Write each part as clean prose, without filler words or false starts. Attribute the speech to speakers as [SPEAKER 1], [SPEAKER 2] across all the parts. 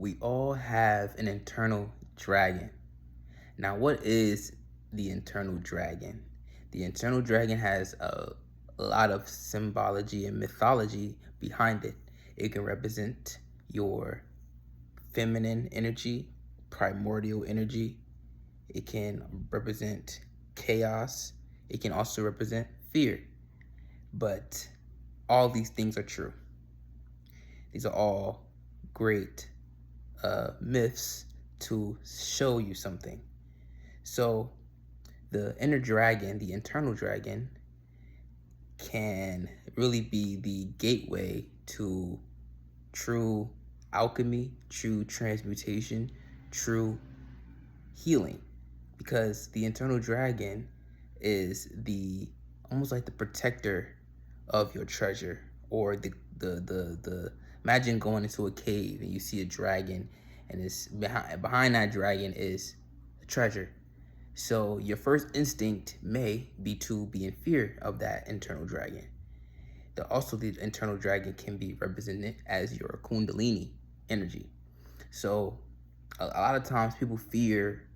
[SPEAKER 1] We all have an internal dragon. Now, what is the internal dragon? The internal dragon has a lot of symbology and mythology behind it. It can represent your feminine energy, primordial energy. It can represent chaos. It can also represent fear. But all these things are true. These are all great myths to show you something. So the inner dragon, the internal dragon, can really be the gateway to true alchemy, true transmutation, true healing. Because the internal dragon is the almost like the protector of your treasure, or the imagine going into a cave and you see a dragon, and it's behind that dragon is a treasure. So your first instinct may be to be in fear of that internal dragon. The internal dragon can be represented as your kundalini energy. So a lot of times people fear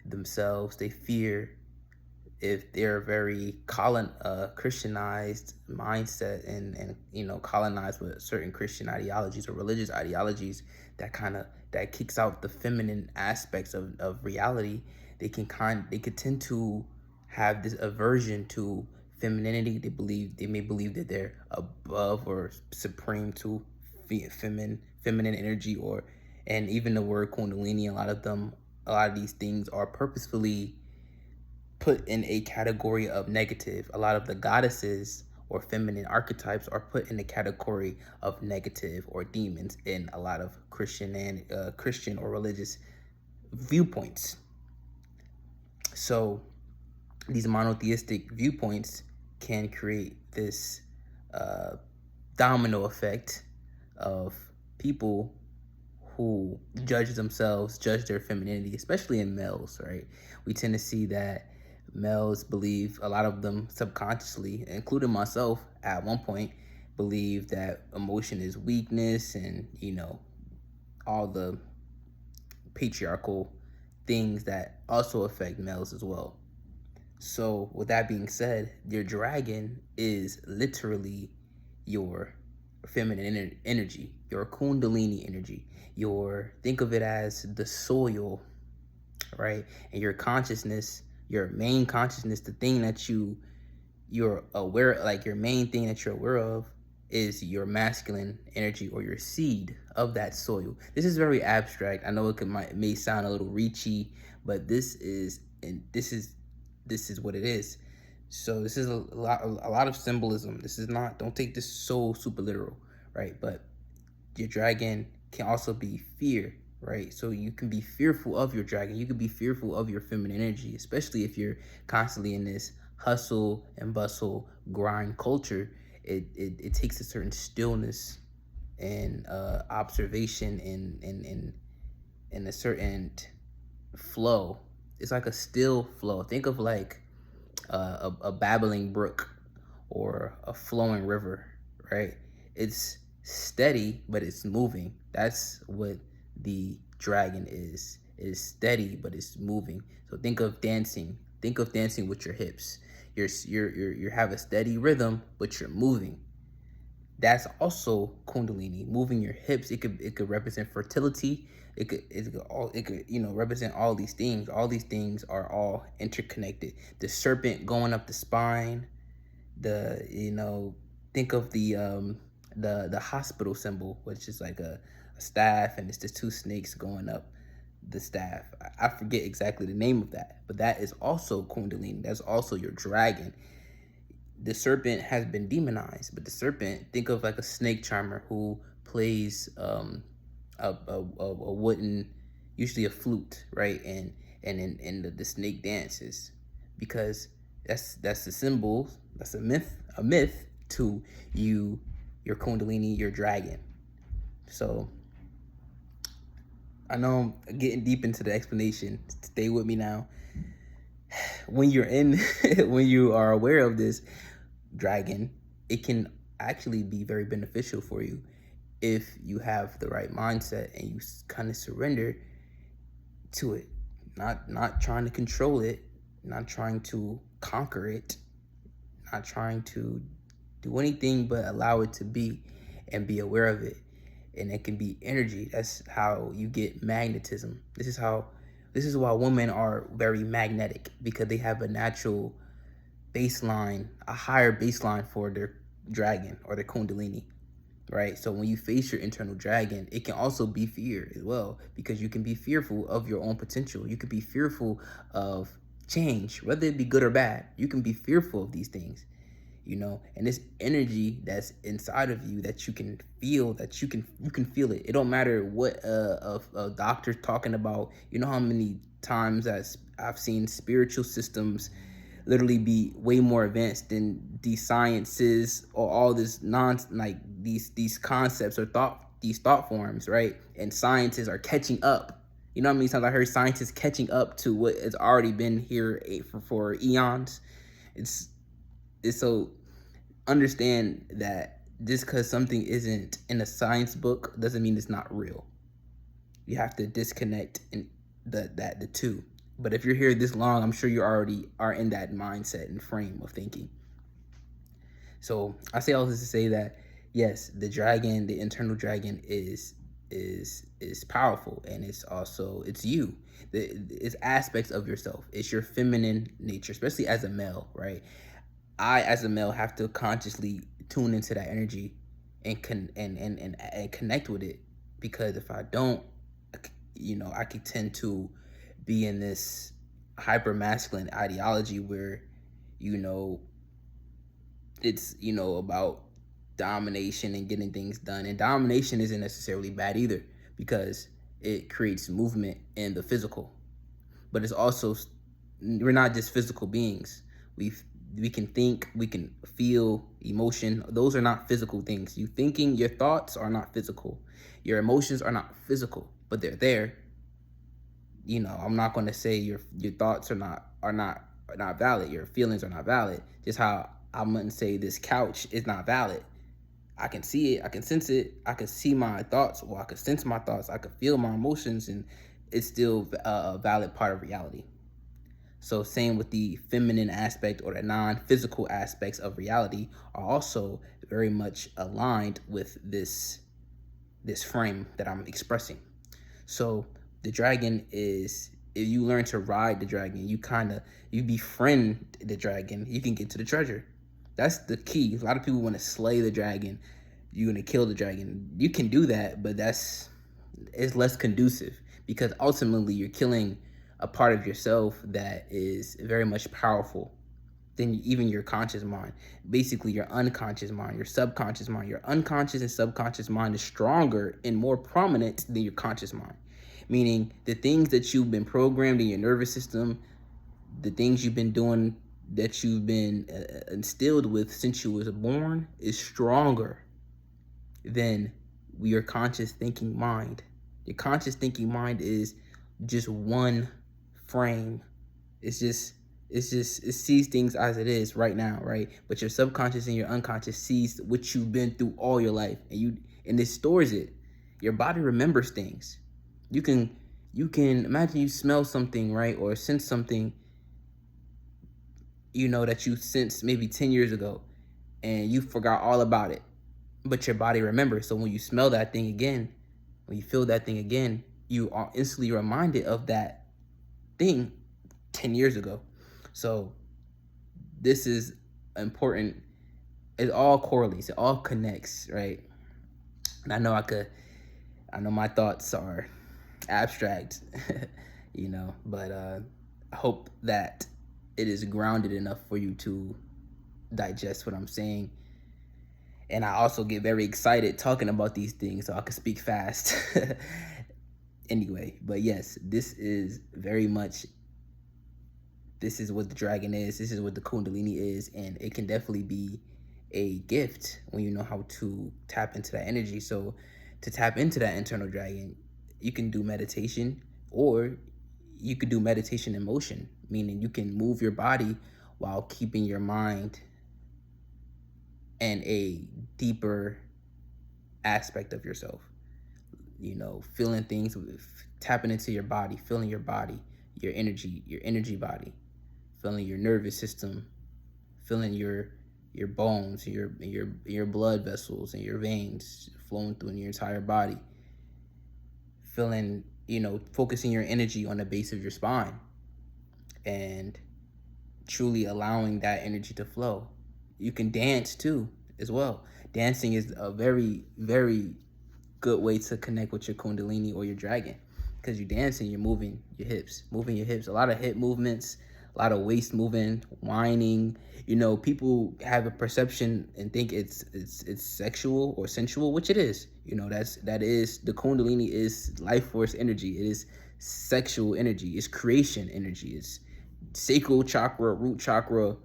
[SPEAKER 1] themselves. They fear if they're very Christianized mindset, and colonized with certain Christian ideologies or religious ideologies that kicks out the feminine aspects of reality. They could tend to have this aversion to femininity. They may believe that they're above or supreme to feminine energy, and even the word kundalini. A lot of these things are purposefully put in a category of negative. A lot of the goddesses or feminine archetypes are put in the category of negative or demons in a lot of Christian or religious viewpoints. So these monotheistic viewpoints can create this domino effect of people who judge their femininity, especially in males, right? We tend to see that males believe, a lot of them subconsciously, including myself at one point, believe that emotion is weakness, and all the patriarchal things that also affect males as well. So with that being said, your dragon is literally your feminine energy, your kundalini energy. Think of it as the soil, right? And your consciousness, your main consciousness, the thing that you're aware, like your main thing that you're aware of, is your masculine energy, or your seed of that soil. This is very abstract. I know it may sound a little reachy, but this is what it is. So this is a lot of symbolism. This is not, don't take this so super literal, right? But your dragon can also be fear, right? So you can be fearful of your dragon. You can be fearful of your feminine energy, especially if you're constantly in this hustle and bustle grind culture. It takes a certain stillness and observation and a certain flow. It's like a still flow. Think of like a babbling brook or a flowing river, right? It's steady, but it's moving. That's what the dragon is. It is steady, but it's moving. So think of dancing. Think of dancing with your hips. You have a steady rhythm, but you're moving. That's also kundalini, moving your hips. It could represent fertility. It could represent all these things. All these things are all interconnected. The serpent going up the spine. Think of the hospital symbol, which is like a staff, and it's the two snakes going up the staff. I forget exactly the name of that, but that is also kundalini. That's also your dragon. The serpent has been demonized, but the serpent, think of like a snake charmer who plays a wooden, usually a flute, right? And the snake dances, because that's the symbol. That's a myth to your kundalini, your dragon. So I know I'm getting deep into the explanation. Stay with me now. When you are aware of this dragon, it can actually be very beneficial for you. if you have the right mindset and you kind of surrender to it, not trying to control it, not trying to conquer it, not trying to do anything but allow it to be and be aware of it. And it can be energy. That's how you get magnetism. This is why women are very magnetic, because they have a natural baseline, a higher baseline for their dragon or their kundalini, right? So when you face your internal dragon, it can also be fear as well, because you can be fearful of your own potential. You could be fearful of change, whether it be good or bad. You can be fearful of these things, and this energy that's inside of you that you can feel, that you can feel it. It don't matter what a doctor's talking about. You know how many times I've seen spiritual systems literally be way more advanced than these sciences or all this like these concepts or these thought forms, right? And scientists are catching up. You know how many times I heard scientists catching up to what has already been here for eons? It's so understand that just because something isn't in a science book doesn't mean it's not real. You have to disconnect in the two. But if you're here this long, I'm sure you already are in that mindset and frame of thinking. So I say all this to say that yes, the dragon, the internal dragon is powerful, and it's you. It's aspects of yourself. It's your feminine nature, especially as a male, right? I, as a male, have to consciously tune into that energy and connect with it, because if I don't, I could tend to be in this hyper masculine ideology where, it's about domination and getting things done. And domination isn't necessarily bad either, because it creates movement in the physical. But it's also, we're not just physical beings. We can think, we can feel emotion. Those are not physical things. You thinking, your thoughts are not physical. Your emotions are not physical, but they're there. I'm not going to say your thoughts are not valid. Your feelings are not valid. Just how I'm going to say this couch is not valid. I can see it. I can sense it. I can see my thoughts, or I can sense my thoughts. I can feel my emotions, and it's still a valid part of reality. So same with the feminine aspect, or the non-physical aspects of reality, are also very much aligned with this frame that I'm expressing. So the dragon is, if you learn to ride the dragon, you befriend the dragon, you can get to the treasure. That's the key. A lot of people want to slay the dragon. You're going to kill the dragon. You can do that, but it's less conducive, because ultimately you're killing a part of yourself that is very much powerful than even your conscious mind. Basically, your unconscious mind, your subconscious mind. Your unconscious and subconscious mind is stronger and more prominent than your conscious mind. Meaning the things that you've been programmed in your nervous system, the things you've been doing, that you've been instilled with since you was born, is stronger than your conscious thinking mind. Your conscious thinking mind is just one frame. It sees things as it is right now, right? But your subconscious and your unconscious sees what you've been through all your life, and it stores it. Your body remembers things. You can imagine you smell something, right, or sense something, that you sensed maybe 10 years ago, and you forgot all about it, but your body remembers. So when you smell that thing again, when you feel that thing again, you are instantly reminded of that thing 10 years ago. So this is important. It all correlates. It all connects, right? And I know my thoughts are abstract, but I hope that it is grounded enough for you to digest what I'm saying. And I also get very excited talking about these things, so I can speak fast. Anyway, but yes, this is what the dragon is. This is what the kundalini is, and it can definitely be a gift when you know how to tap into that energy. So to tap into that internal dragon, you can do meditation, or you could do meditation in motion, meaning you can move your body while keeping your mind in a deeper aspect of yourself. Feeling things, tapping into your body, feeling your body, your energy body, feeling your nervous system, feeling your bones, your blood vessels and your veins flowing through your entire body, feeling, focusing your energy on the base of your spine and truly allowing that energy to flow. You can dance too as well. Dancing is a very, very good way to connect with your kundalini or your dragon, because you're dancing, you're moving your hips, a lot of hip movements, a lot of waist moving, whining. People have a perception and think it's sexual or sensual, which it is. That is the kundalini is life force energy. It is sexual energy. It's creation energy. It's sacral chakra, root chakra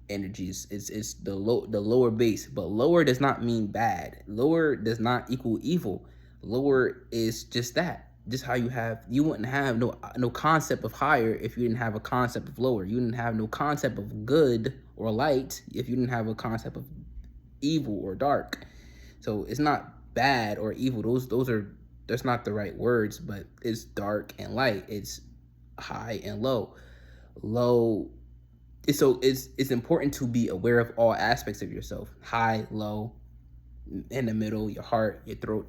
[SPEAKER 1] energies. It's the lower base, but lower does not mean bad. Lower does not equal evil. Lower is just that. Just how you wouldn't have no concept of higher if you didn't have a concept of lower. You didn't have no concept of good or light if you didn't have a concept of evil or dark. So it's not bad or evil. That's not the right words, but it's dark and light. It's high and low. So it's important to be aware of all aspects of yourself: high, low, in the middle, your heart, your throat,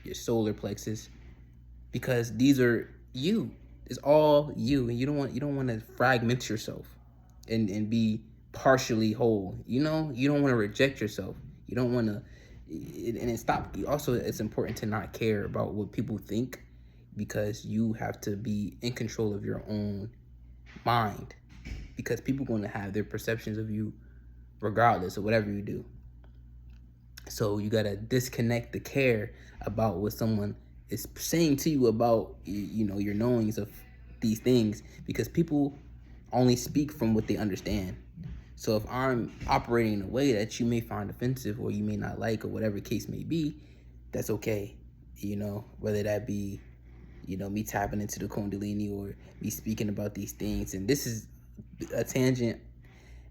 [SPEAKER 1] your solar plexus, because these are you. It's all you, and you don't want to fragment yourself and be partially whole. You don't want to reject yourself. You don't want to, and stop. Also, it's important to not care about what people think, because you have to be in control of your own mind, because people are going to have their perceptions of you regardless of whatever you do. So you got to disconnect the care about what someone is saying to you about, your knowings of these things, because people only speak from what they understand. So if I'm operating in a way that you may find offensive or you may not like, or whatever case may be, that's okay. Whether that be, me tapping into the kundalini or me speaking about these things. And this is a tangent,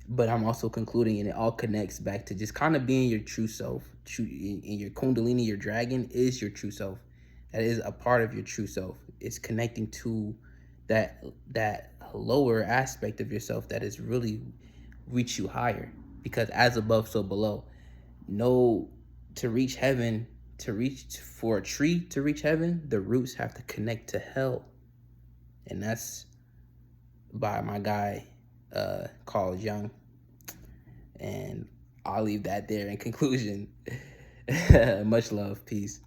[SPEAKER 1] but I'm also concluding, and it all connects back to just kind of being your true self. In your kundalini, your dragon is your true self. That is a part of your true self. It's connecting to that lower aspect of yourself that is really reach you higher, because as above, so below. To reach heaven, for a tree to reach heaven, the roots have to connect to hell. And that's by my guy Carl Jung. And I'll leave that there in conclusion. Much love. Peace.